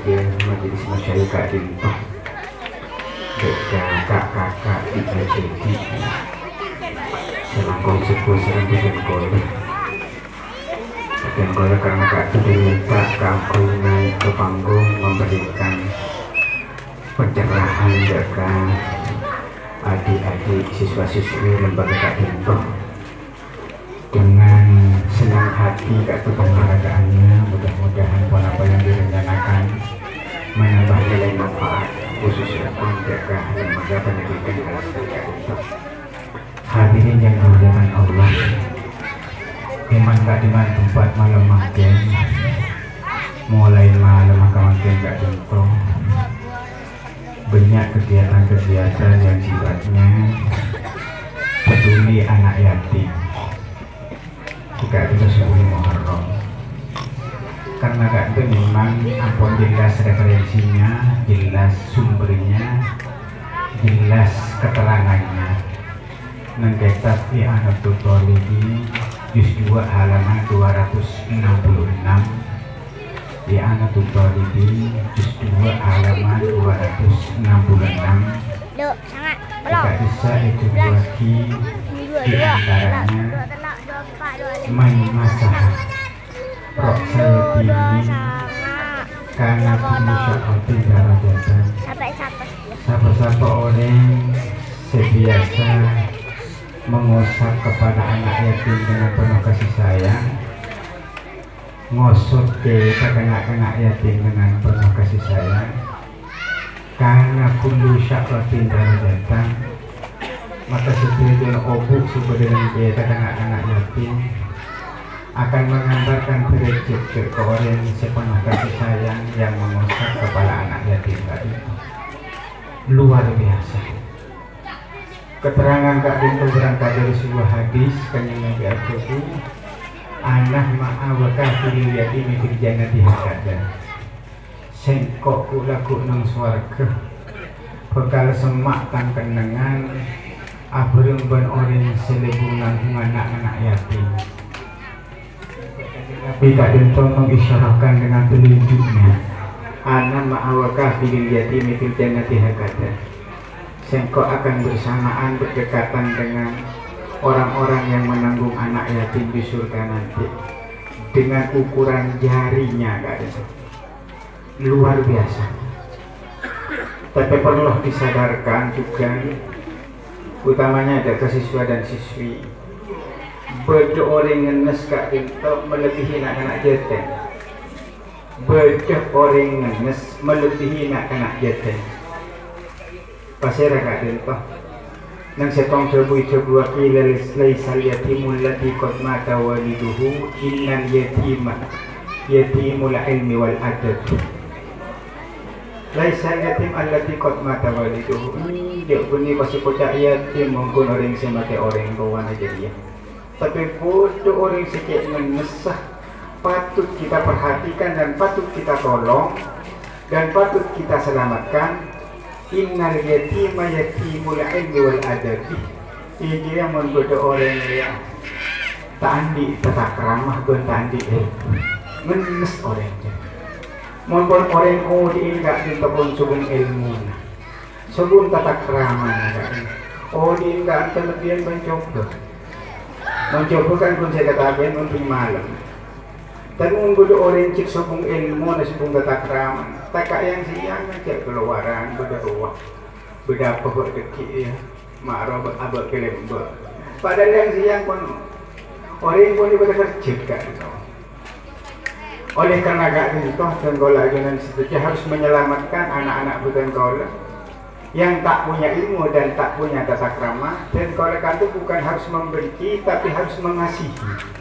dia majelis masyarakat dintoh kakak-kakak tidak jadi selangkong sepuh serang dan golek karena kak itu diminta kampung naik ke panggung memberikan pencerahan jaga adik-adik siswa-siswi lembaga kak dintoh. Dengan senang hati kak itu penghargaannya, mudah-mudahan apa yang direncanakan menambah nilai manfaat khususnya menjaga lembaga pendidikan Al-Azhar kak dintoh. Hadirin yang dimuliakan Allah, memang kak di mana tempat malam makin mulai malam makin kak dintoh banyak kegiatan-kegiatan yang sifatnya peduli anak yatim. Jika kita sebelum Muharram, karena kak itu memang ampun jelas referensinya, jelas sumbernya, jelas keterangannya. Nengketat I'anatul Thalibin juz 2 halaman 266. I'anatul Thalibin juz 2 halaman 266. Jika bisa itu bagi di antaranya masah rok saya ini karena pemusyafatin darajatan siapa-siapa orang sebiasa mengusap kepada anak yatim dengan penuh kasih sayang, ngosot ke anak-anak yatim dengan penuh kasih sayang, karena kullu sya'ratin darajatan, maka setiap obuk sebenarnya kita anak-anak yatim akan menggambarkan derajat ke orang sepenuh kasih sayang yang mengusap kepala anak yatim tadi. Luar biasa. Keterangan Kak Dinto berangkat dari sebuah hadis Kanjeng Nabi Al-Qudu, anak ma'awa kafiril yatimi fil jannati hakada. Sengkok kulaku nang swarga bekal semak tan kenengan abreng ban orang selebungan anak-anak yatim. Nabi Kak Dinto mengisyarakan dengan telunjuknya, anak ma'awa kafiril yatimi fil jannati hakada. Sengkok akan bersamaan berdekatan dengan orang-orang yang menanggung anak yatim di surga nanti dengan ukuran jarinya, Kak Dinto. Luar biasa. Tapi perlu disadarkan juga, utamanya ada ke siswa dan siswi, bedo orang ngenes Kak Dinto melebihi anak-anak jateng. Bedo orang ngenes melebihi anak-anak jateng. Pasir Kak Dinto nang setong cobu kilal laisal yatimul ladzi qad mata waliduhu innal yatima yatimul ilmi wal adab. Laisal yatim alladzi qad mata waliduhu. Dia bunyi pasti kocak yatim mungkin orang yang mati orang kawan aja dia. Tapi bodoh orang sikit menesah patut kita perhatikan dan patut kita tolong dan patut kita selamatkan. Innal yatima yatimul ilmi wal adabi. Ini yang membuat orang yang tandi tetap ramah dan tandi menes orangnya. Membuat orang di enggak ditepun subung ilmu, subung tata ramah. Di enggak terlebihan mencoba kan pun saya katakan untuk malam. Dan membuat orang cik subung ilmu dan subung tata ramah. Tak yang siang aja keluaran berdoa berapa berdeki ya marah abad kelembar. Padahal yang siang pun orang pun bekerja kan. Oleh karena Kak Dinto dan Gola Ajunan setuju harus menyelamatkan anak-anak bukan Gola yang tak punya ilmu dan tak punya tata krama. Dan Gola itu bukan harus membenci tapi harus mengasihi.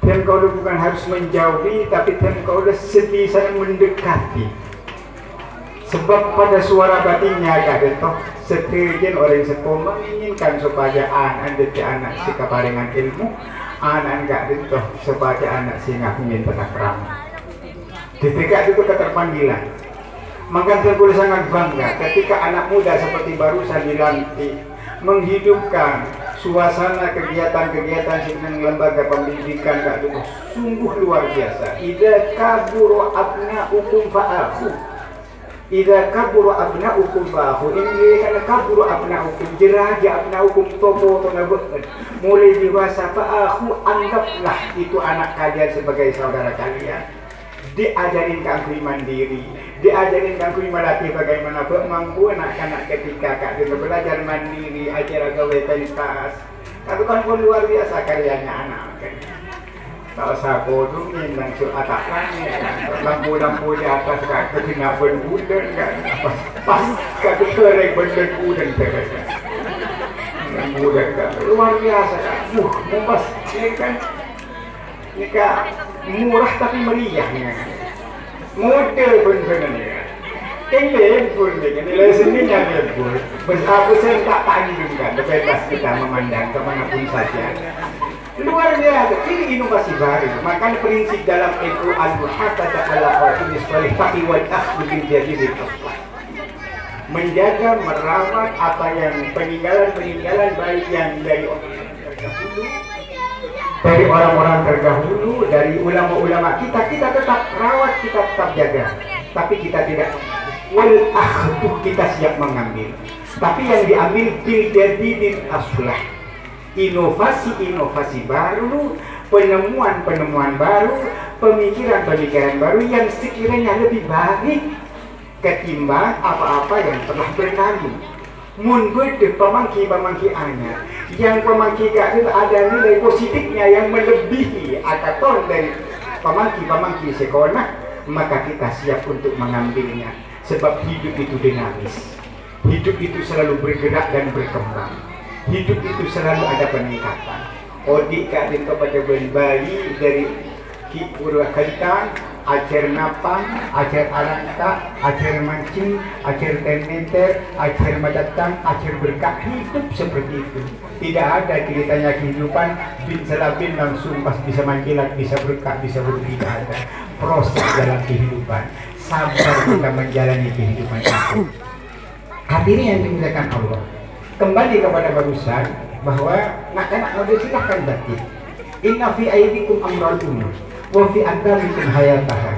Dan kau bukan harus menjauhi, tapi dan kau sebisa mendekati. Sebab pada suara batinnya Kak Dinto, setuju orang sepuh menginginkan supaya anak si keparingan ilmu, anak Kak Dinto supaya anak singa ingin tetap ramah. Ketika itu keterpanggilan, maka saya sangat bangga ketika anak muda seperti barusan dilantik menghidupkan suasana kegiatan-kegiatan dengan lembaga pendidikan Kak itu sungguh luar biasa. Idza kaburu abna'ukum fa'akhu. Idza kaburu abna'ukum fa'akhu. Ini karena kaburu abna'ukum jeraja abna'ukum topo tonabut. Mulai dewasa fa'akhu, anggaplah itu anak kalian sebagai saudara kalian. Diajarin kangkui mandiri, diajarin kangkui melatih bagaimana mampu anak-anak ketika Kak Dino belajar mandiri, ajar gawe pentas. Itu kan pun luar biasa karyanya anak kan. Tak usah bodongin langsung atak langit, lampu-lampu di atas Kak kena benden kan, pas Kak kereng benden buden terkata. Buden Kak, luar biasa Kak. Mumpah ini kan. Ini Kak murah tapi meriah ya. Model pun sebenarnya. Kenglen pun nilai seninya dia pun. Bersatu saya tak tanggung kan, bebas kita memandang kemanapun saja. Luar biasa, ini inovasi baru. Makanya prinsip dalam NU al-muhafadzah ala qawaid as-salihah wal akhdh bil jadid. Menjaga, merawat apa yang peninggalan baik yang dari orang-orang terdahulu, dari ulama-ulama kita tetap rawat, kita tetap jaga, tapi kita tidak wal akhduh, kita siap mengambil, tapi yang diambil bil jadidil aslah, inovasi baru, penemuan baru, pemikiran baru yang sekiranya lebih baik ketimbang apa-apa yang telah berlalu. Mun bede pemangki anyar yang pemangki itu ada nilai positifnya yang melebihi akaton dari pemangki sekolah, maka kita siap untuk mengambilnya, sebab hidup itu dinamis, hidup itu selalu bergerak dan berkembang, hidup itu selalu ada peningkatan. Odik Kak Dinto pada bayi dari Ki Purwakarta, ajar napang, ajar arangka, ajar mancing, ajar tenenter, ajar madatang, ajar berkah, hidup seperti itu. Tidak ada ceritanya kehidupan bin selabin langsung pas bisa mancilat, bisa berkah, bisa berkah, tidak ada. Proses dalam kehidupan, sabar kita menjalani kehidupan itu. Hadirin yang dimuliakan Allah, kembali kepada barusan bahwa nak silahkan batik. Inna fi aidikum amral umur wa fi aqdamikum hayataha.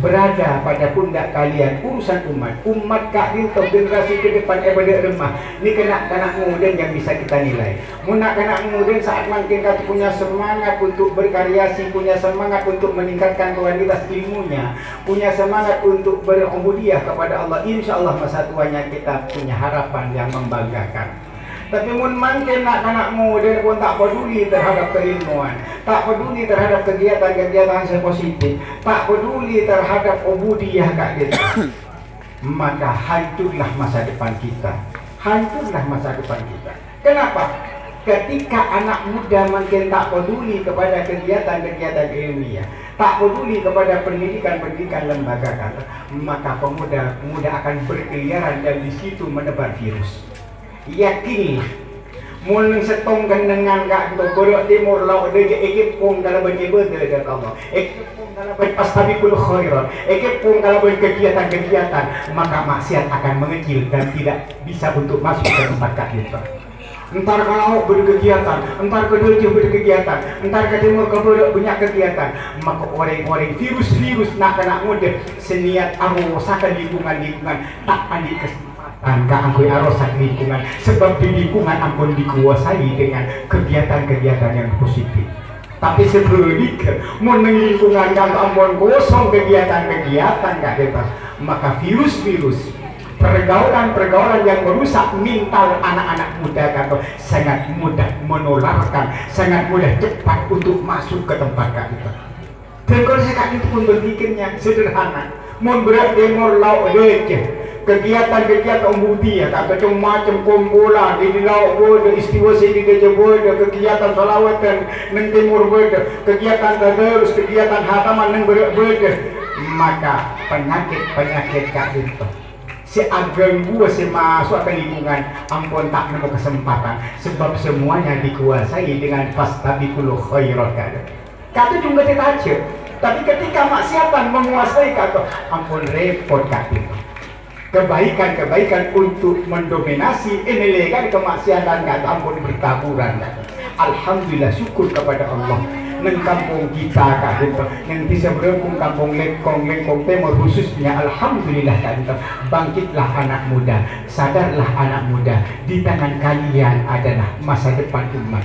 Berada pada pundak kalian urusan umat Kak Dinto generasi ke depan pada remah. Ini kanak-kanak muda yang bisa kita nilai. Kanak muda saat makin kata punya semangat untuk berkreasi, punya semangat untuk meningkatkan kualitas ilmunya, punya semangat untuk berubudiyah kepada Allah. Insya Allah masa tuanya kita punya harapan yang membanggakan. Tapi mun makin anak muda pun tak peduli terhadap keilmuan, tak peduli terhadap kegiatan-kegiatan yang positif, tak peduli terhadap ubudiyah Kak gitu. Maka hancurlah masa depan kita. Kenapa? Ketika anak muda makin tak peduli kepada kegiatan-kegiatan ilmiah, tak peduli kepada pendidikan lembaga, maka pemuda akan berkeliaran dan di situ menebar virus. Yakinlah mulai setong dengan Kak Dinto berok timur laut dia ekip pun kalau berjibur dia Allah ekip pun kalau berpastabiqul khairat, ekip pun kalau berkegiatan-kegiatan, maka maksiat akan mengecil dan tidak bisa untuk masuk ke tempat Kak Dinto. Entar kalau berkegiatan, entar ke Derjo berkegiatan, entar ke timur ke berok banyak kegiatan, maka orang-orang virus nak kena muda seniat arosakan lingkungan tak andi angka angkui arosak lingkungan, sebab di lingkungan ampun dikuasai dengan kegiatan-kegiatan yang positif. Tapi sebaliknya, mau lingkungan yang ampun kosong kegiatan-kegiatan Kak Dinto, maka virus-virus pergaulan yang merusak mental anak-anak muda Kak Dinto sangat mudah menularkan, sangat mudah cepat untuk masuk ke tempat Kak Dinto. Dan kalau saya Kak Dinto pun berpikirnya sederhana, mau berat demo lauk aja. Kegiatan-kegiatan umudi ya, tak macam kumpulan di laut berda, istiwa sini dia berda, kegiatan salawatan neng timur berda, kegiatan tadarus, kegiatan hataman neng berda, maka penyakit Kak Dinto si ageng gua si masuk ke lingkungan ampun tak nemu kesempatan, sebab semuanya dikuasai dengan fastabiqul khairat kata juga tidak aja. Tapi ketika maksiatan menguasai kata ampun repot Kak Dinto. kebaikan-kebaikan untuk mendominasi ini kan kemaksiatan kan ampun bertaburan kan. Alhamdulillah syukur kepada Allah neng kampung kita kan itu yang bisa berhubung kampung lengkong timur khususnya alhamdulillah kan itu bangkitlah anak muda, sadarlah anak muda, di tangan kalian adalah masa depan umat.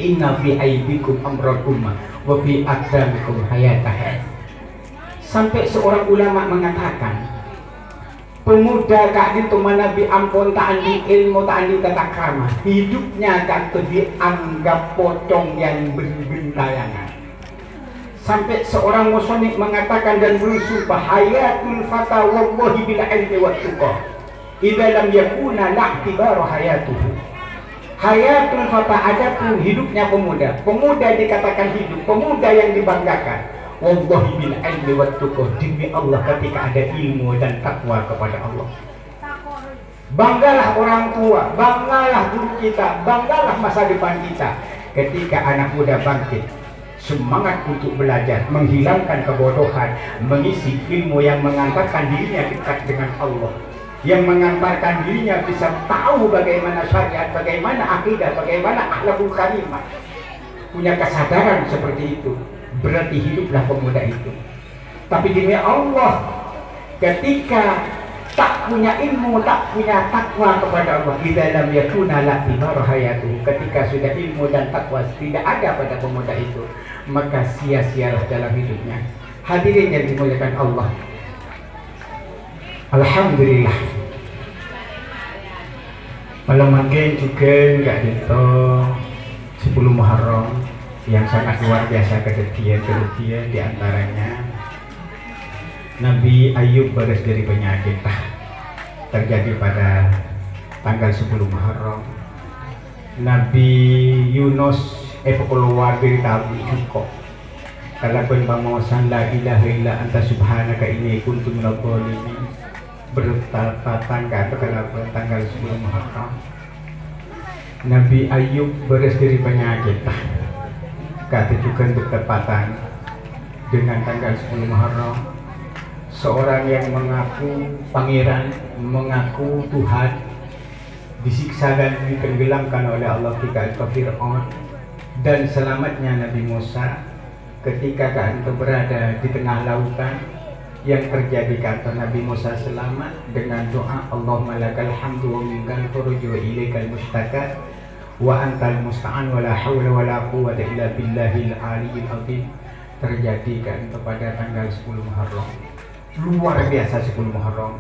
Inna fi aidikum amrul ummah wa fi aqdamikum hayatah. Sampai seorang ulama mengatakan pemuda kak itu manabi ampun tak andi ilmu tak andi tata krama, hidupnya kak itu dianggap pocong yang berbentayangan. Sampai seorang musonib mengatakan dan bersumpah hayatul fata wallahi bil ilmi wat tuqa idza lam yakuna la'tibaru hayatuhu. Hayatul fata adapun hidupnya pemuda dikatakan hidup, pemuda yang dibanggakan. Wallahi bil ilmi wat tuqa, demi Allah ketika ada ilmu dan takwa kepada Allah. Banggalah orang tua, banggalah guru kita, banggalah masa depan kita ketika anak muda bangkit semangat untuk belajar, menghilangkan kebodohan, mengisi ilmu yang mengantarkan dirinya dekat dengan Allah, yang mengantarkan dirinya bisa tahu bagaimana syariat, bagaimana akidah, bagaimana akhlakul karimah. Punya kesadaran seperti itu, berarti hiduplah pemuda itu. Tapi demi Allah, ketika tak punya ilmu, tak punya takwa kepada Allah, idza lam yakuna la'tibar hayatuhu, ketika sudah ilmu dan takwa tidak ada pada pemuda itu, maka sia-sialah dalam hidupnya. Hadirin yang dimuliakan Allah, alhamdulillah malam makin juga enggak gitu 10 Muharram yang sangat luar biasa kejadian diantaranya Nabi Ayub beres dari penyakit terjadi pada tanggal 10 Muharram. Nabi Yunus keluar dari tabi juga kalau penbamosan la ilaha illa anta subhanaka inni kuntu minadh dhalimin bertepatan kata tanggal 10 Muharram. Nabi Ayub beres dari penyakit kata juga bertepatan dengan tanggal 10 Muharram. Seorang yang mengaku pangeran, mengaku Tuhan, disiksa dan ditenggelamkan oleh Allah ketika Fir'aun, dan selamatnya Nabi Musa ketika itu berada di tengah lautan. Yang terjadi kata Nabi Musa selamat dengan doa Allahumma lakal hamdu wa minkal khuruju wa ilaikal mustaqat wa antal musta'an wa la hawla wa la quwwata illa billahil aliyyil azim. Terjadi kan pada tanggal 10 Muharram. Luar biasa 10 Muharram.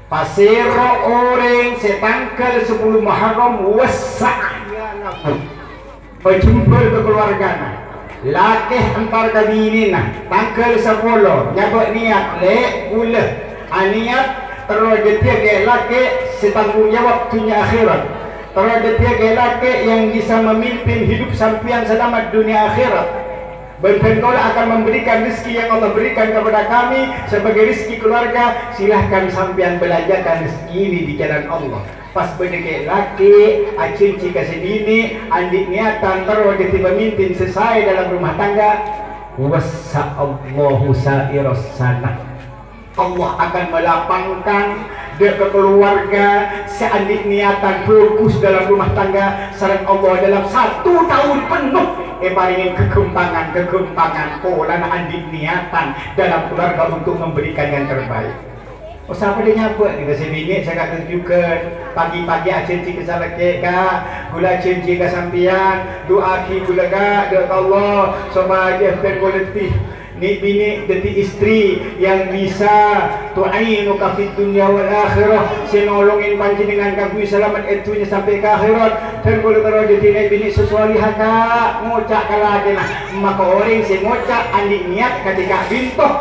Pasir orang setanggal 10 Muharram wasa'ya nafsu. Berjumpa ke keluarganya. Lakih antar kabini nah tanggal 10 nyabak niat lek gula niat terus dia ke laki setanggung jawab dunia akhirat, terus dia ke laki yang bisa memimpin hidup sampian selamat dunia akhirat. Berkendola akan memberikan rezeki yang Allah berikan kepada kami sebagai rezeki keluarga. Silahkan sampian belajarkan rezeki ini di jalan Allah. Pas berdeket laki, acing kasih bini, andik niatan terus jadi pemimpin selesai dalam rumah tangga. Wassa'allahu sa'iras sana. Allah akan melapangkan dia ke keluarga seandik niatan fokus dalam rumah tangga sareng Allah dalam 1 tahun penuh paringin kegumpangan pola andik niatan dalam keluarga untuk memberikan yang terbaik. Oh siapa dia nyabut ni kasi bini saya kata tunjukkan pagi-pagi acinci ke salake ka gula cinci ke sampian doa ki gula ka doa Allah supaya dia berkualitas ni bini jadi istri yang bisa tu'inu ka fid dunya wal akhirah sinolongin panci dengan kamu selamat itunya sampai ke akhirat dan kalau terus jadi bini sesualiha ka ngocak kalagi nah maka orang si ngocak andi niat ketika bintoh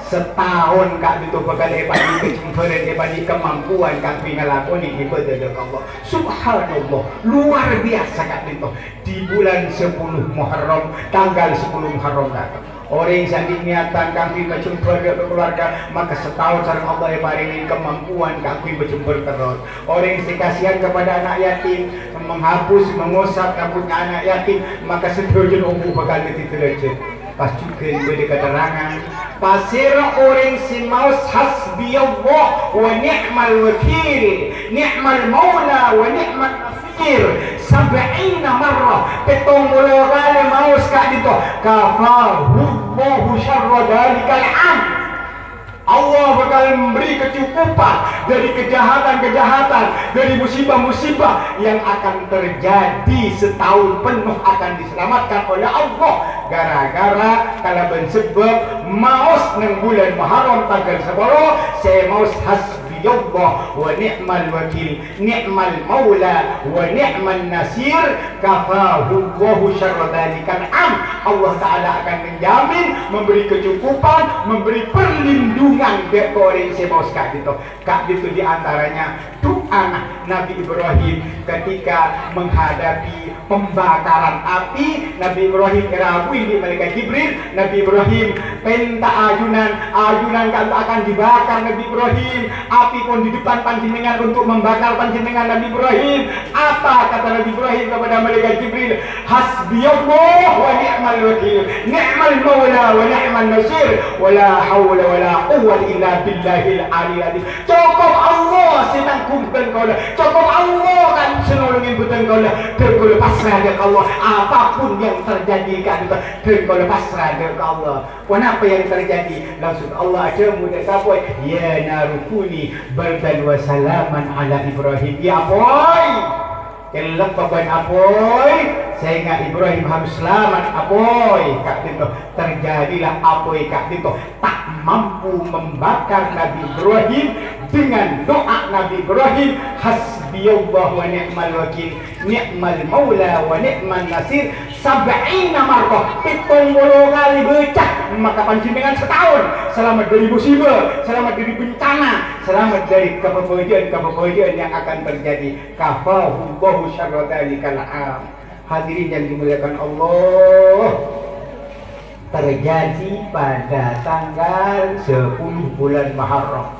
setahun kak itu bakal epadi kecemburan epadi kemampuan kak pingalakoni ibadah Allah subhanallah luar biasa kak itu di bulan 10 Muharram tanggal 10 Muharram kak orang yang niatan kami berjumpa dengan keluarga maka setahun sareng Allah paringin kemampuan kami berjumpa terus. Orang yang kasihan kepada anak yatim menghapus mengusap rambutnya anak yatim maka setuju umum bakal ditelejet. pas juga beri keterangan pasir orang si maus hasbiyallah wa ni'mal wakil ni'mal maula wa ni'mal nasir sab'ina marrah 70 kali maus kak dito kafahu Allahu syarra dalikal am. Allah bakal memberi kecukupan dari kejahatan-kejahatan, dari musibah-musibah yang akan terjadi setahun penuh akan diselamatkan oleh Allah gara-gara kalau sebab maus nang bulan Muharram tanggal 10 saya maus hasbiyallah wa ni'mal wakil ni'mal maula wa ni'mal nasir kafahu Allahu syarra dalikal am. Allah Ta'ala akan menjamin, memberi kecukupan, memberi perlindungan ke orang sebos kak itu diantaranya doa Nabi Ibrahim ketika menghadapi pembakaran api. Nabi Ibrahim kerabui di malaikat Jibril. Nabi Ibrahim minta ayunan kalau akan dibakar Nabi Ibrahim. Api pun di depan panjenengan untuk membakar panjenengan Nabi Ibrahim. Apa kata Nabi Ibrahim kepada malaikat Jibril? Hasbiyallah wa ni'mal wakil ni'mal maula wa ni'mal nasir wala hawla wala quwwata illa billahil aliyil azim. Cukup Allah senangkumkan kau lah, cukup Allah kan senolongin betul kau lah. Terkau pasrah ke Allah apapun yang terjadi kan terkau pasrah ke Allah. Kenapa yang terjadi langsung Allah ada mudah kapoi ya narukuni bardan wa salaman ala Ibrahim. Ya boy kelak baban apoy sehingga Ibrahim harus selamat apoy kak dito terjadilah apoy kak dito tak mampu membakar Nabi Ibrahim dengan doa Nabi Ibrahim hasbiyallah wa ni'mal wakil ni'mal maula wa ni'mal nasir sab'ina marrah 70 kali becak maka panjenengan setahun selamat dari musibah, selamat dari bencana, selamat dari kebahagiaan yang akan terjadi. Kafahu Allahu syarra dalikal am. Hadirin yang dimuliakan Allah, terjadi pada tanggal 10 bulan Muharram.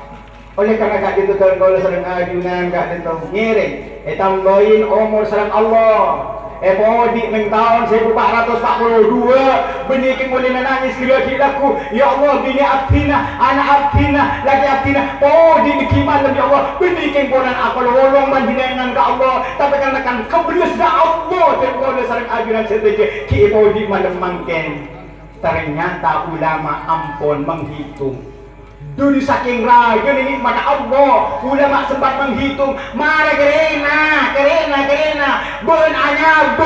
Oleh karena kak itu tahun kau sering ajunan kak itu ngiring tambahin umur serang Allah podi neng tahun 1442 benikin boleh menangis gila-gilaku ya Allah bini abdina anak abdina lagi abdina podi nikiman ya Allah benikin bonan aku lolong manjinengan ke Allah tapi karena kan kebelas ke Allah dan kau sering ajunan seteja ki podi malam mangken ternyata ulama ampun menghitung dulu saking raja ini mana Allah ulama sempat menghitung mana kerena ben anyab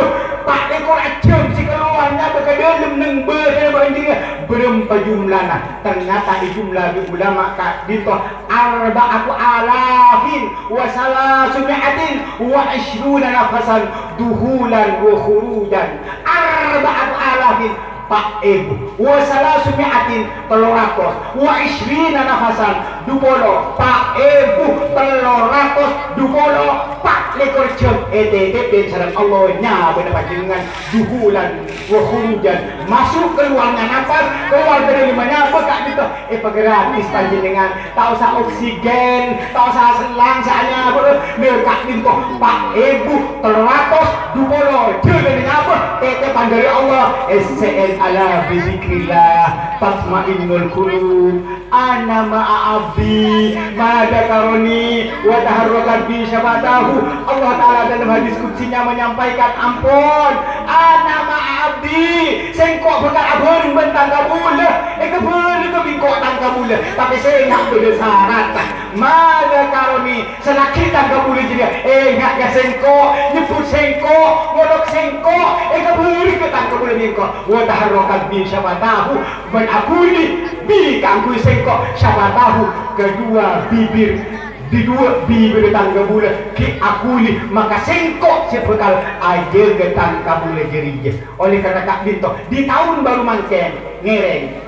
pak dekor ajem si keluarnya berkedalam neng berapa jumlahnya ternyata di jumlah di ulama kak dito arba'atu alafin wa salasumi'atin wa ishruna nafasan duhulan wa khurujan arba'atu alafin Pak Ibu wa salasumi'atin 300 wa ishrina nafasan dupolo Pak Ibu 300 dupolo Pak lekor jam ETTP sareng Allah nya bener panjenengan duhulan wa khurujan masuk keluarnya nafas keluar dari limanya bekak gitu gratis panjenengan tak usah oksigen tak usah selang saanya dekat gitu Pak Ibu 300 dupolo jeung apa tete pandari Allah SCN ala bizikrillah tatmainnul qulub ana ma'abdi madakaroni wa taharrakat bi syafatahu. Allah Ta'ala dalam hadis kutsinya menyampaikan ampun ana ma'abdi sengkok bekal abon bentang kabula kebeli kebingkok tang kabula tapi saya nak bersyarat madakaroni selakitan kabula juga enggak ya sengkok nyebut sengkok ngolok sengkok kebeli ketang kabula bingkok wa taharrakat bi syafatahu man akuli bi kangku sengkok syafatahu kedua bibir di dua bibir tangga bulan ki akuli maka sengkok sebekal aja getang kabule jerije. Oleh karena kak binto di tahun baru mangken ngereng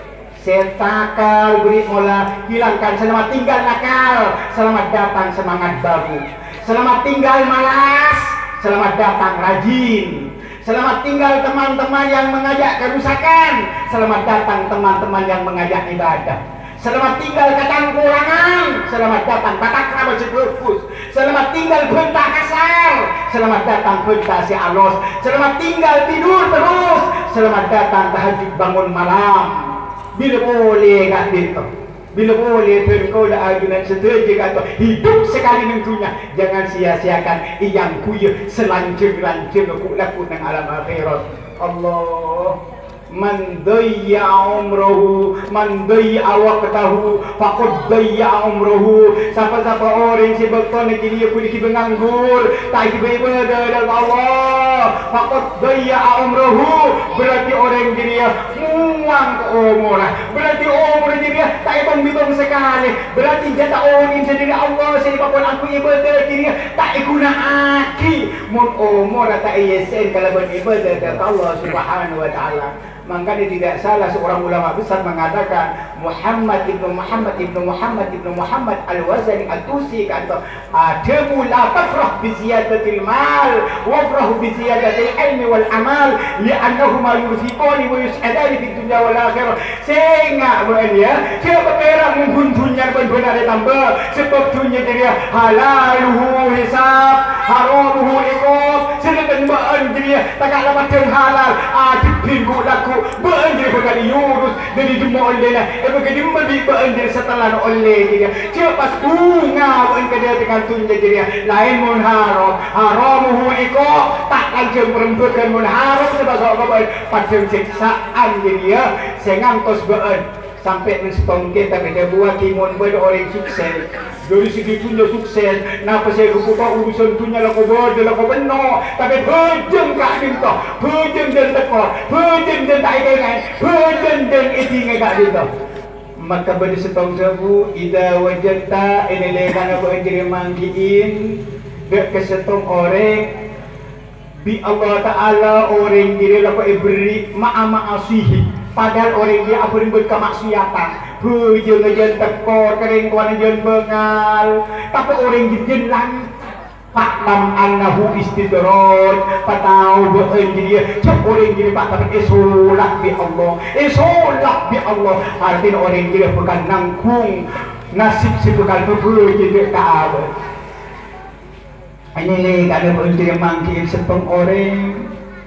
setakal beri mola hilangkan selamat tinggal nakal selamat datang semangat baru selamat tinggal malas selamat datang rajin selamat tinggal teman-teman yang mengajak kerusakan selamat datang teman-teman yang mengajak ibadah selamat tinggal ketangkulangan selamat datang batak kerabat si Purpus, selamat tinggal bentah kasar, selamat datang bentah si Alos, selamat tinggal tidur terus, selamat datang tahajud bangun malam. Bila boleh kat dia, bila boleh terkoda ajunan setuju kata hidup sekali tentunya, jangan sia-siakan yang kuya selancur-lancur laku nang alam akhirat. Allah man dayya umruhu man dayya waqtahu faqad dayya umruhu. Siapa-siapa orang si bekon negeri dia pun nganggur tak ibadah dan Allah, faqad dayya umruhu, berarti orang dia muang ke umur, berarti umur dia tak ibang sekali, berarti dia tak orang sendiri Allah sebabkan aku ibadah dia tak guna aki mun umur tak yesen kalau beribadah kepada Allah Subhanahu wa taala. Makanya tidak salah seorang ulama besar mengatakan Muhammad ibnu Muhammad Al-Wazani At-Tusi kata adamu la tafrah bi ziyadatil mal wafrah bi ziyadatil ilmi wal amal li'annahuma yurfiqani wa yus'adani fid dunya wal akhirah. Sehingga dia siapa perak mungkin dunia benar tambah sebab dunia dia halaluhu hisab haramuhu iqab, sedangkan baan dia tak ada macam halal adipin laku beranjir berkali Yunus dari jemaah oleh lah berkali memberi beranjir setelah oleh dia cepat bunga beranjir dia dengan tunjuk dia lain mun haram haramuhu iqab, tak langsung merembukan mun haram sebab apa pada siksaan dia sengantos bean sampai menstong kita beda buat timun ber orang sukses dari segi tunjuk sukses napa saya buka urusan tunya laku berde laku benar tapi bejeng kak dinto bejeng dan tekor bejeng dan tak ikan bejeng dan itinga kak dinto. Maka pada setong sebu ida wajata ini lekana berjiri manggiin dek kesetong orang bi Allah Ta'ala orang diri laku ibri ma'asihi, padahal orang dia apa yang berkemaksiatan bujung ngejen tekor kering kuan ngejen bengal tapi orang dia lang faklam annahu istidraj patau beun dia cek orang dia pak tapi isolak bi Allah artinya orang dia bukan nangkung nasib si bukan bujung tak apa ini kada beunjir mangkin sepeng orang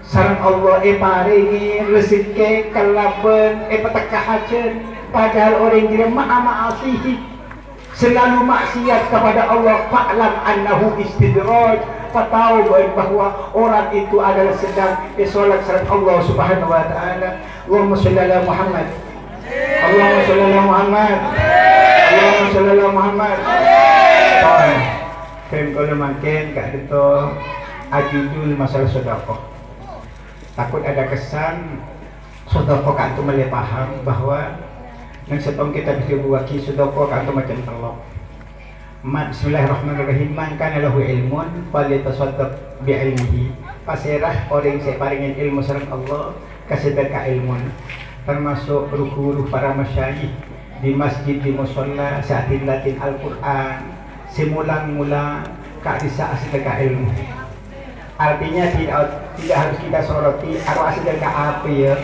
sareng Allah paringi rezeki kalaben petekahajen, padahal orang dia ma'asihi selalu maksiat kepada Allah. Fa'lam annahu istidraj, tahu bahwa orang itu adalah sedang solat sareng Allah Subhanahu wa taala. Allahumma shalli ala Muhammad, Allahumma shalli ala Muhammad, Allahumma shalli ala Muhammad. Kalau makin kak itu ajudul masalah sedekah. Takut ada kesan sedekah kak itu mulai paham bahwa yang setong kita bisa buat sedekah kak itu macam telok. Bismillahirrahmanirrahim. Man kana lahu ilmun falyatasaddaq bi ilmihi. Pasirah orang saya paringin ilmu sareng Allah kasedekah ilmu. Termasuk guru-guru para masyayikh di masjid di musholla saat latin Al-Qur'an. Semulang-mulang kak bisa sedekah ilmu. Artinya tidak harus kita soroti arwah sedekah apa ya.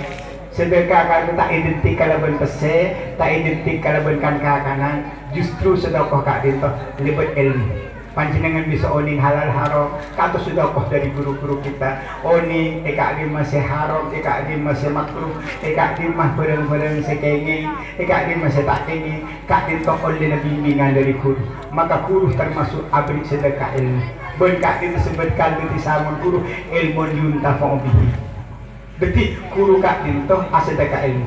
Sedekah kalau tak identik kalau ben pese, tak identik kalau ben kan kanan, justru sedekah kak dinto lebih ilmu. Panjenengan bisa oning halal haram, kata sedekah dari guru-guru kita. Oning kak di masih haram, kak di masih makruh, kak di mah bareng-bareng sekengeng, kak di masih tak kengeng, kak dinto oleh bimbingan dari guru. Maka guru termasuk abrik sedekah ilmu. Ben kak di disebutkan di samun guru ilmu yuntafa'u bihi. Detik guru kak dinto sedekah ilmu.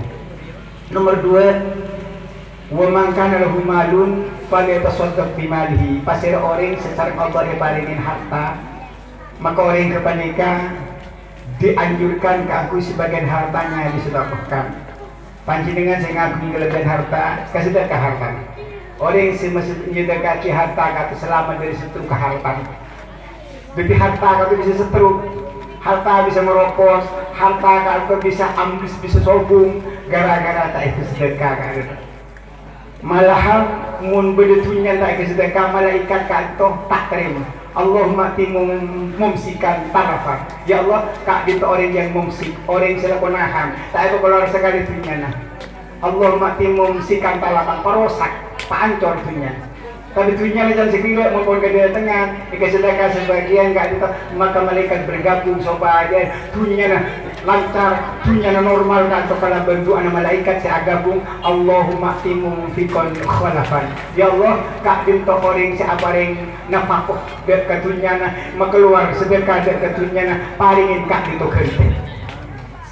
Nomor 2, wa man kana lahu malun falyatasaddaq bimalihi. Pasir orang secara Allah paringin harta, maka orang kepanika dianjurkan ke aku sebagian hartanya disedekahkan. Panjenengan sing ngaku kelebihan harta, kasedekah harta. Orang sing menyedekati harta kata selamat dari setrum kehartaan. Jadi harta kata bisa setrum, harta bisa meropos, harta kata bisa ambis, bisa sombong, gara-gara tak itu sedekah kata. Malahan mun bedetunya tak itu sedekah, malaikat kata tak terima. Allahumma timum mumsikan tarafan. Ya Allah, kak itu orang yang mumsik, orang yang selaku nahan. Tak itu kalau sekali dunia nah. Allahumma timum mumsikan tarafan, perosak, pancor dunia. Tapi tujuannya macam sekira maupun kedua tengah, jika sedangkan sebagian enggak itu maka malaikat bergabung supaya tujuannya lancar, tujuannya normal kan kepala bentuk anak malaikat saya gabung. Allahumma timum fikon khalafan. Ya Allah, kak bintu orang siapa ring nafakoh biar ketujuannya keluar sebab kadar ketujuannya paringin kak bintu kerja.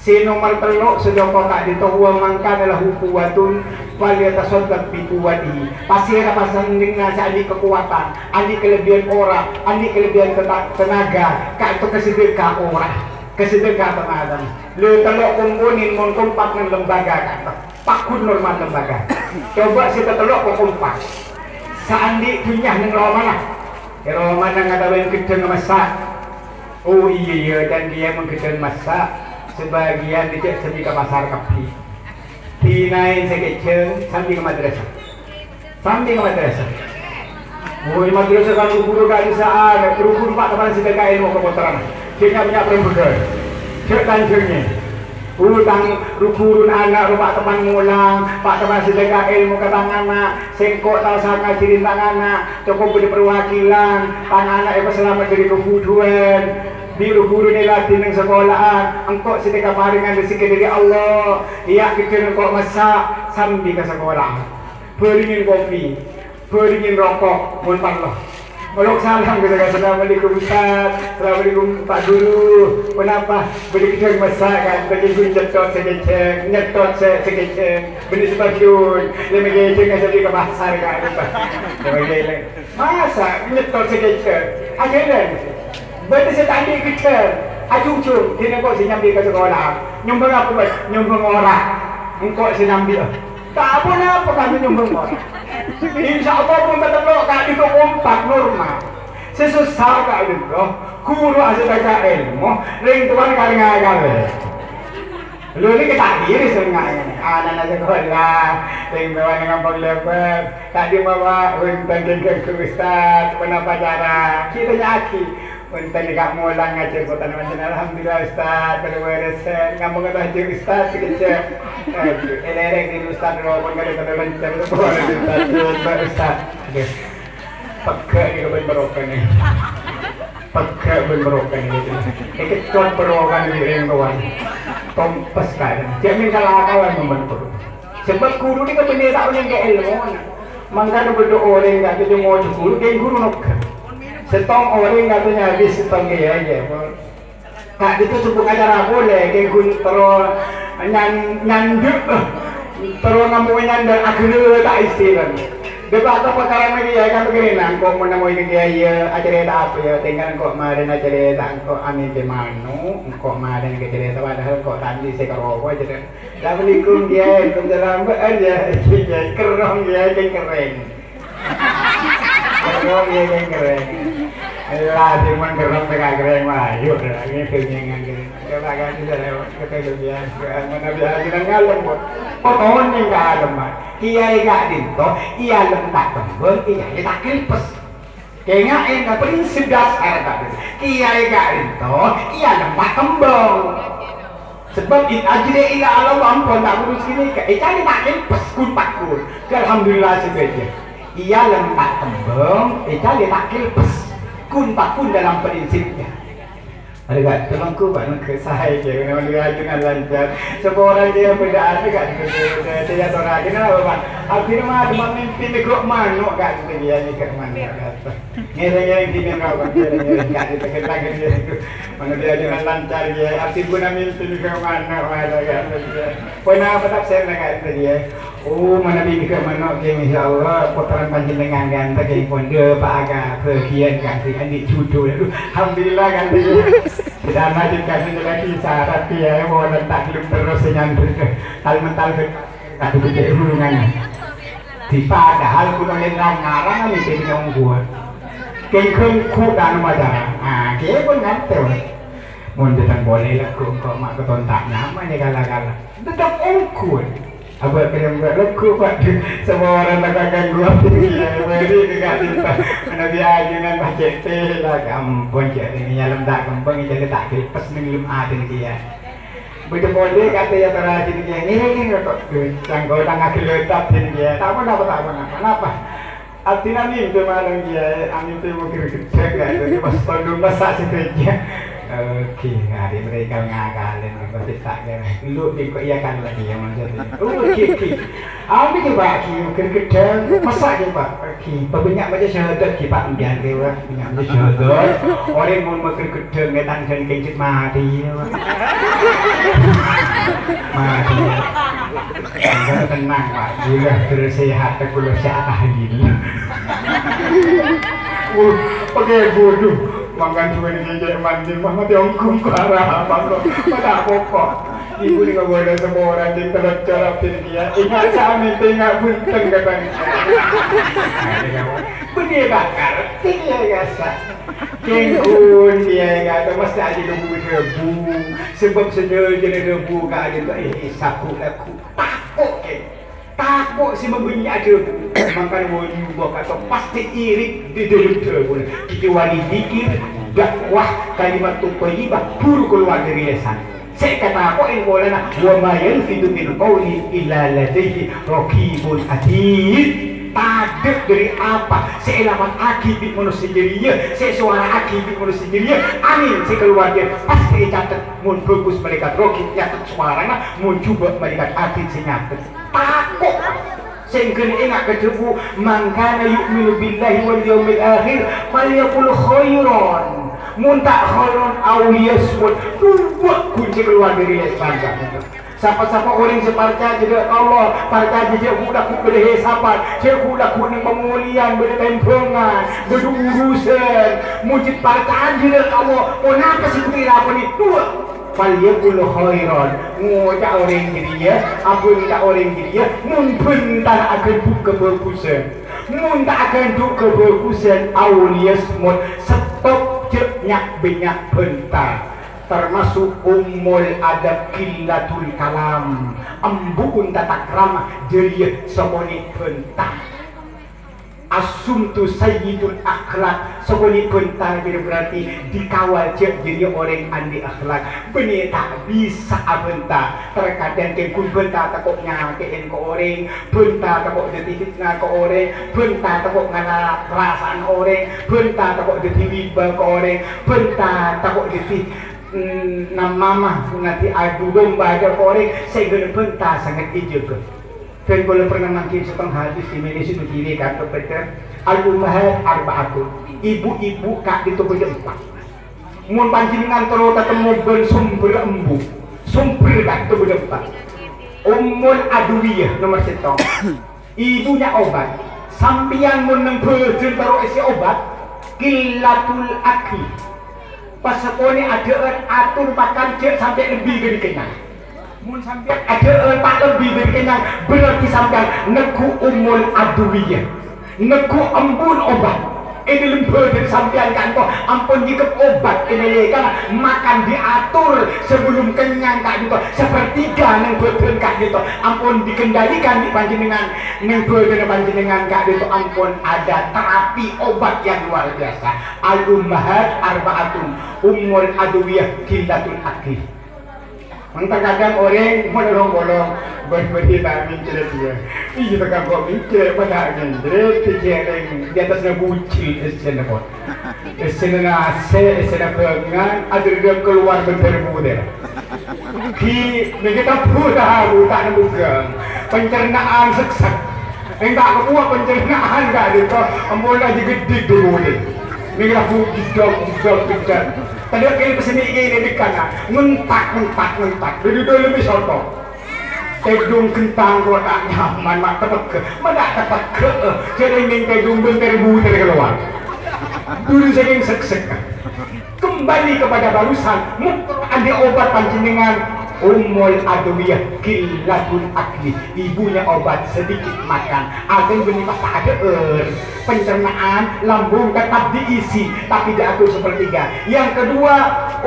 Si nomor teluk sudah kau tak ditahu mangka adalah hukuwatun waliyatasodab bikuwati pasir pasang dengan andi kekuatan, andi kelebihan orang, andi kelebihan tenaga, kak itu kesedekah orang, kesedekah tenaga. Lu teluk kumpunin mon kompak ng lembaga kata, pakun normal lembaga. Coba si teluk kau kompak, seandi punya ng Roma Roma nang ngadawin kedeng masak. Oh iya dan dia mengkedeng masak. Sebagian dicek sampai ke pasar kapi, dinain sekecil sampai ke madrasah, Woi madrasah kan guru gak bisa ada, guru pak teman sedekah ilmu kemotoran, kita punya perempuan, cek kancingnya, utang guru anak rumah teman mulang, pak teman sedekah ilmu ke tangan sengkok tahu sangat ciri tangan cukup beri perwakilan, tangan anak selamat dari kebutuhan. Biru guru ni latih ng sekolahan, engkau sedekah paringan rezeki dari Allah. Ia kita engkau masak sambil ke sekolah. Beringin kopi, beringin rokok, mohon Allah. Meluk salam kita assalamualaikum Ustaz, assalamualaikum Pak Guru. Kenapa? Beri kita masak kan, bagi guru nyetot sekeceng, beri sebagian, lebih keceng kan sambil ke pasar kan. Masak nyetot sekeceng, akhirnya. Berarti saya tadi kecil, ajung-jung, dia nak saya nyambil ke sekolah. Nyumbang apa buat? Nyumbang orang. Engkau saya nyambil. Tak apa kami nyumbang orang. Insya Allah pun betul kak itu kompak normal. Sesusah kak itu, guru asal kak ilmu, ring tuan kali ngagal. Lu ni kita diri sebenarnya. Anak sekolah, ring tuan dengan penglebar. Tadi bawa untuk ke Ustaz, kenapa cara kita nyaki. Untuk dekat mulang ngajar kota macam alhamdulillah Ustaz pada beresan ngomong kata haji Ustaz sekejap elerek di Ustaz walaupun kada kada lancar tu boleh Ustaz pakai ni keban berokan ni pakai ben berokan ni kecot berokan ni ring kawan tompas kan jamin kalah membentuk sebab guru ni kan benda tak punya ilmu mangga berdoa orang enggak tu mau guru kayak guru nok setong orang katanya habis setong dia aja. Kak itu sebut acara boleh, kegun terus nyanduk, terus ngamu nyanduk akhirnya tak istilah. Debat apa perkara lagi ya kan begini kau mau namu ini dia acara tak apa ya tinggal kau kemarin acara tak kau amin di mana, kau kemarin acara tak padahal kau tadi sekarang aja deh. Assalamualaikum dia, dalam aja, kerong dia keren. Kerong dia keren. Lah cuma kerong tegak keren mah, yuk ini kenyangan keren. Coba kan kita lewat kita kebiasaan, mana biasa ngalem kok. Potongan yang ngalem mah, kiai gak dinto, iya lentak kembang, iya tak kelpes. Kayaknya enggak prinsip dasar tadi. Kiai gak dinto, iya lentak kembang. Sebab ajre ila Allah ampun tak urus ini, cari tak kelpes kun pakun. Alhamdulillah sebaiknya. Iya lentak kembang, cari tak kelpes. Kun dalam prinsipnya. Ada tak? Tolongku Pak nak saya je. Nama dia ajukan lancar. Sebab orang dia benda ada kat dia orang kenapa Pak? Akhirnya mah ada mimpi negok manuk kat dia ni kat mana kata. Ngereng di mana Pak? Ngereng kat dia terkenal dia itu. Mana dia ajukan lancar dia. Arti guna mimpi negok manuk ada kat dia. Pernah apa tak saya kat dia. Oh mana pergi ke mana ke insyaAllah putaran panjenengan kan tak kaya pun dia Pak Aga pergian kan si adik cucu itu alhamdulillah kan dia tidak lanjutkan ini lagi syarat dia mau letak belum terus nyandung hal mental tak diberi hubungannya di padahal kuno yang ngarang ini jadi nungguan kaya kengku dan macam kaya pun ngantel mundutan boleh lah kok mak ketontak namanya kala-kala tetap ongkun apa kalian buat leku Pak semua orang tak akan gua beri dekat kita mana dia ajunan baca teh lah gampang je ini alam tak gampang jadi tak kelpas minum ada dia betul boleh kata ya terajin dia ini kok sangkau tangga keletap dia tak apa kenapa artinya nih itu malang dia, amin tuh mau kira-kira kan, jadi pas tahun masak situ aja. Oke, hari mereka ngakalin, pasti tak kan. Lu di kok iya kan lagi yang macam itu. Oke. Aku ni pak, kira-kira masak je pak. Oke, banyak macam syahadat kita enggak dewa, banyak macam syahadat. Orang mau kira-kira ngetan dan kejut mati, mati. Jangan tenang pak, bila tersehat terkulah sehat ahli. Oke bodoh. Makan cuma di jejak mandi, mama tiongkong ke arah apa kok, pada pokok. Ibu ni kau boleh semua orang jadi tercorap dia. Ingat kami, ingat buntung katanya. Budi bakar, dia rasa. Kengkun dia kata mesti ada debu. Sebab senyum jenis debu kau ada tu, sapu aku takut ke. Takut si membunyi ada makan wujud buah kata pasti irik di dalam terbun kita wali dikir dakwah kalimat thayyibah buru keluar dari lisan. Saya kata apa yang boleh nak wa ma yanfidu min qawli illa ladayhi raqibun atid. Takut dari apa? Seelaman akibit manusia jeria, sesuara akibit manusia jeria. Amin. Saya keluar dia pasti catat mun bagus malaikat raqib nyatet suaranya, mun cuba malaikat atid senyatet. Takut sehingga ingat ketebu man kana yu'minu billahi wal yawmil akhir falyaqul khairan mun tak khairan aw liyasmut. Dua kunci keluar dari lisan. Siapa-siapa orang separca juga Allah parca juga budak ku boleh sabar je budak ku ning pemulihan bertempongan berurusan mujid parcaan juga Allah kenapa sih kira apa ni dua falyaqul khairan ngoja orang dia apa minta orang dia mun bentar akan buka berkusen mun tak akan buka berkusen awliyasmut stop je nyak banyak bentar. Termasuk umul adab killatul kalam ambun tatak ramah jeria semoni pentah asumtu sayyidul akhlak semoni pentah berarti dikawal cek jeria orang andi akhlak benih tak bisa abentah terkadang kekun bentah takut nyakein ke orang bentah takut dititipna ke orang bentah takut ngana perasaan orang bentah takut ditiwiba ke orang bentah takut dititip nama mama nanti adu domba ada korek saya guna pentah sangat hijau ke. Dan kalau pernah makin setengah hadis di Malaysia itu kiri kata betul al-ummahat arba'atun ibu-ibu kak itu berempat. Mun panjenengan terus ketemu ben sumber embu sumber kak itu berempat. Ummul adwiyah nomor 1. Ibunya obat. Sampian mun nembe terus isi obat killatul akli. Pas sekolah ada atur makan cek sampai lebih dari kenyang. Mun sampai ada tak lebih dari kenyang berarti sampai neku umul adwiyah, neku embun obat. Ini lembur dari sampean kantor ampun jika obat ini kan makan diatur sebelum kenyang kak gitu sepertiga neng betul kak gitu ampun dikendalikan di panjenengan neng betul panjenengan kak gitu ampun ada terapi obat yang luar biasa. Al-ummahat arba'atun umul adwiyah killatul akli. Kadang orang bolong-bolong berhita mikir dia. Iya tak kau mikir pada gendret kejereng di atasnya buci esena pot. Esena nase esena pengan ada dia keluar bentar muda. Ki kita pura haru tak nembuskan pencernaan seksak. Enggak kebuah pencernaan enggak itu ampun aja gede dulu ni. Mereka hujung kejar. Tadi kali pesini ini di kanan, ngentak. Jadi dua lebih soto. Tedung kentang kau tak nyaman, mak tepat ke, mana tepat ke. Jadi ingin tedung bentar buter keluar. Dulu saya ingin sek. Kembali kepada barusan, ada obat panjenengan. Ummul adwiyah killatul akli, ibunya obat sedikit makan akan benih pas ada pencernaan lambung tetap diisi tapi diatur sepertiga. Yang kedua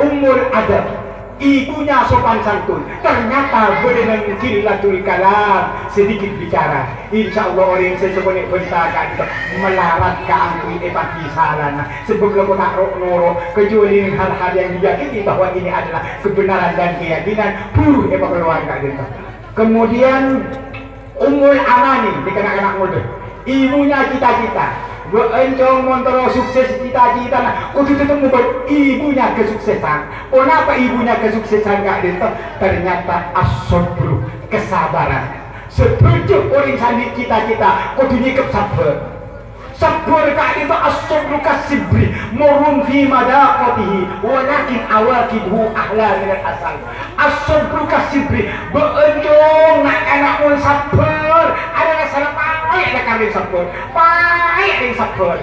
ummul adab, ibunya sopan santun ternyata dengan killatul kalam sedikit bicara. Insya Allah orang sesepunik bentakan melarat ke angkui epati salana sebab kalau tak noro kecuali hal-hal yang diyakini bahwa ini adalah kebenaran dan keyakinan buruh keluarga kita. Kemudian umul amani di anak-anak muda, ibunya cita-cita. Berencong montoro sukses cita-cita nah kudu ketemu ibunya kesuksesan. Kenapa ibunya kesuksesan kak Dito? Ternyata as-sabru, kesabaran. Setuju orang sandi cita-cita kudu nyikep sabar. Sabar kak Dito as-sabru kasibri murun fi madaqatihi walakin awakidhu ahla min al-asal. As-sabru kasibri berencong nak anakmu sabar. Ada rasa pahit nak kami sabar. Pahit sabar.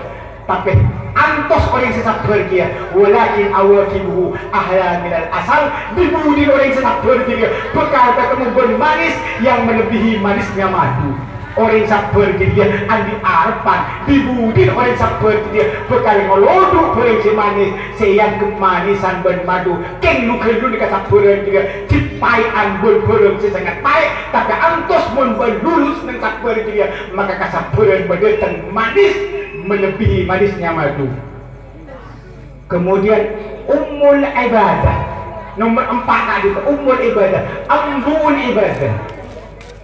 Tapi antos orang sabar dia walakin awakidhu ahla min al-asal. Dibudi orang sabar dia bekal ketemu manis yang melebihi manisnya madu. Orang sabar dia andi arpan dibudin orang sabar dia bekal ngoloduk orang si manis sayang kemanisan bermadu keng lu dekat sabaran dia cipaian berberem sesangat baik tapi antos mun berlulus nang sabar dia maka kasabaran berdatang manis melebihi manisnya madu. Kemudian ummul ibadah nomor 4 tadi ummul ibadah ambun ibadah.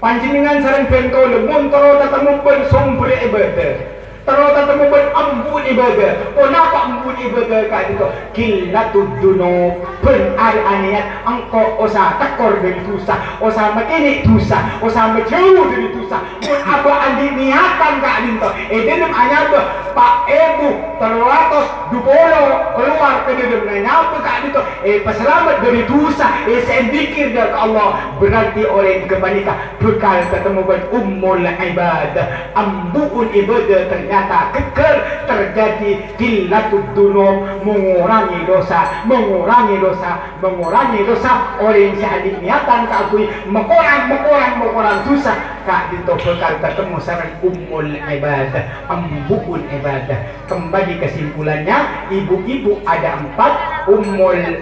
Panjenengan sareng bengkau lemun taro tatemu pen sumber ibadah. Taro tatemu pen ambun ibadah. Kenapa ambun ibadah kak itu? Kilatud dunub pen aniat engkau usah tekor dari dosa, usah makini dosa, usah menjauh dari dosa. Mun apa andi niatan kak itu? Denem anyap Pak Ibu terlatos dupolo keluar ke dalam nyapa kak itu. Peselamat dari dosa. Saya pikir dari Allah berarti orang kebanyakan bekal ketemu dengan ummul ibadah ambuun ibadah ternyata kekal terjadi kilatud dunub mengurangi dosa orang seadik niatan kakui mengurang dosa kak dito bekal ketemu sarang ummul ibadah ambuun ibadah. Kembali kesimpulannya ibu-ibu ada 4. Ummul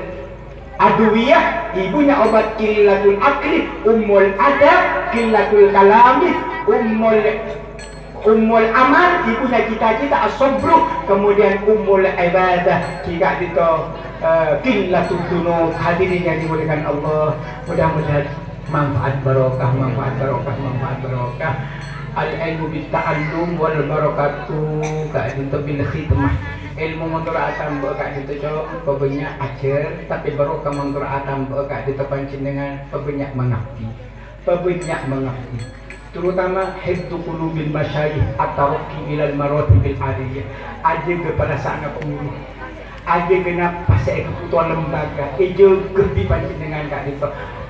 adwiyah ibunya obat killatul akli, ummul adab killatul kalami, ummul amal ibunya cita-cita as-sabru, kemudian ummul ibadah jika dito killatul dunub. Hadirin yang dimuliakan Allah, mudah-mudahan manfaat barokah. Al-ilmu bitta'allum wal barakatuh kak dito bil khidmah. Ilmu menduraatam kak dito cok pebanyak ajar tapi barokah menduraatam kak dito panjenengan pebanyak mengabdi. Terutama hibdu qulubil masyayikh at-taraqi ilal maratibil aliyah. Aja kepada sana pengurus. Aja kena pasai kebutuhan lembaga. Ejo gerdi panjenengan kak dito.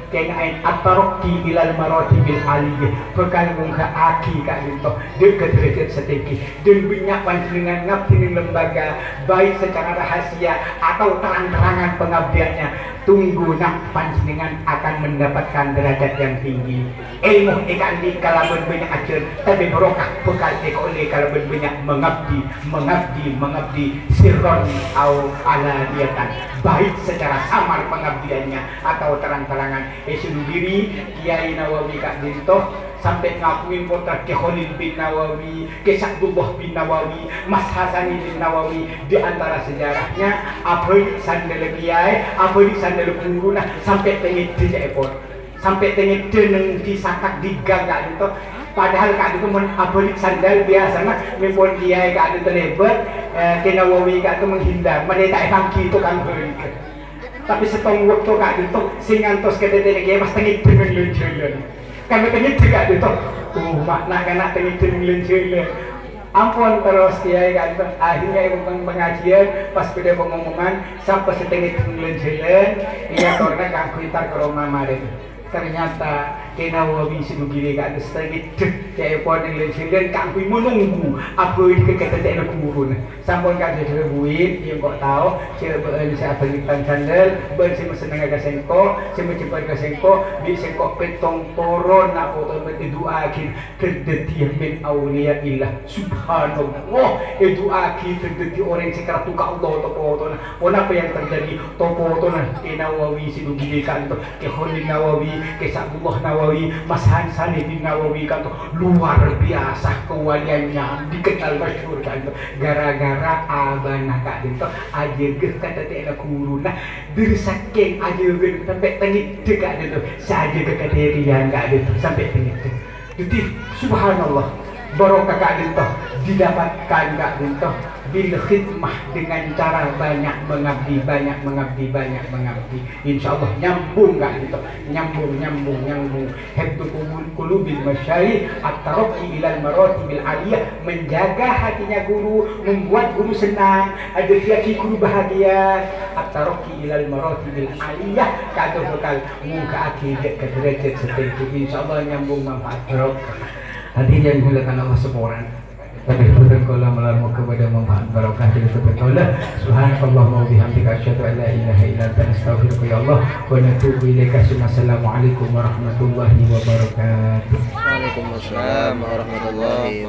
Kengain at-taraqi ilal maratibil aliyah bekal muka aki kak dito dekat derajat setinggi dan banyak panjenengan ngabdi lembaga baik secara rahasia atau terang-terangan pengabdiannya. Tunggu nak panjenengan akan mendapatkan derajat yang tinggi. Ilmu ikan di kalaban banyak ajar tapi barokah bekal oleh kalaban banyak mengabdi sirron au alaniyatan baik secara samar pengabdiannya atau terang-terangan. Sendiri Kiai Nawawi kak Dinto sampai ngakuin potret ke Khalil bin Nawawi, ke Sa'dullah bin Nawawi, Mas Hasani bin Nawawi. Di antara sejarahnya apa sandal Kiai, apa di sandal guru nah sampai tengit di ekor, sampai tengit deneng di sakak di gang kak Dinto. Padahal kak Dinto mun apa di sandal biasanya mempun Kiai kak Dinto lebat ke Nawawi kak Dinto menghindar, mereka emang gitu kan berikan. Tapi setong waktu kak Dinto sing ngantos kedete Kiai pas tengit dengan lunculan. Kami tengit kak Dinto. Makna kana tengit dengan lunculan. Ampun terus Kiai kak Dinto. Akhirnya ibu pengajian pas pada pengumuman sampai setengit dengan lunculan. Iya karena kak kuitar ke rumah mari. Ternyata kena wabi sinugiri kak Dinto setengit kayak pon yang lunculan kak kui menunggu apa di kekete nak kurun. Sampun kak Dinto buin yang kok tahu saya belikan sandal bersih seneng agak sengko saya cepat ke sengko di sengko petong toron nak foto itu akhir terdetik min aulia ilah subhanallah itu akhir terdetik orang sekarang tuh kak Allah topo apa yang terjadi topo ke Nawawi sinugiri kan ke Khalil Nawawi ke Sa'dullah Nawawi Mas Hansani bin Nawawi kan luar biasa kewaliannya dikenal masyhur kan gara-gara abanah kak Dinto aja kata tena kuruna dirsaking aja sampai tengit kak Dinto saja kekadirian kak Dinto sampai tengit. Jadi subhanallah barokah kak dintoh didapatkan kak dintoh bil khidmah dengan cara banyak mengabdi, insya Allah nyambung kak dintoh, nyambung hibdu qulubil masyayikh at-taraqi ilal maratibil aliyah, menjaga hatinya guru, membuat guru senang, ada hati guru bahagia, at-taraqi ilal maratibil aliyah, kata bekal muka akidah ke derajat seperti itu, insya Allah nyambung manfaat barokah. Hadirin yang dimuliakan Allah sekalian, tapi berdoa melalui kepada manfaat barokah dari berdoa. Subhanallah wa bihamdika asyhadu an la ilaha illa anta astaghfiruka ya Allah wa natubu ilaika. Assalamualaikum warahmatullahi wabarakatuh. Waalaikumsalam warahmatullahi wabarakatuh.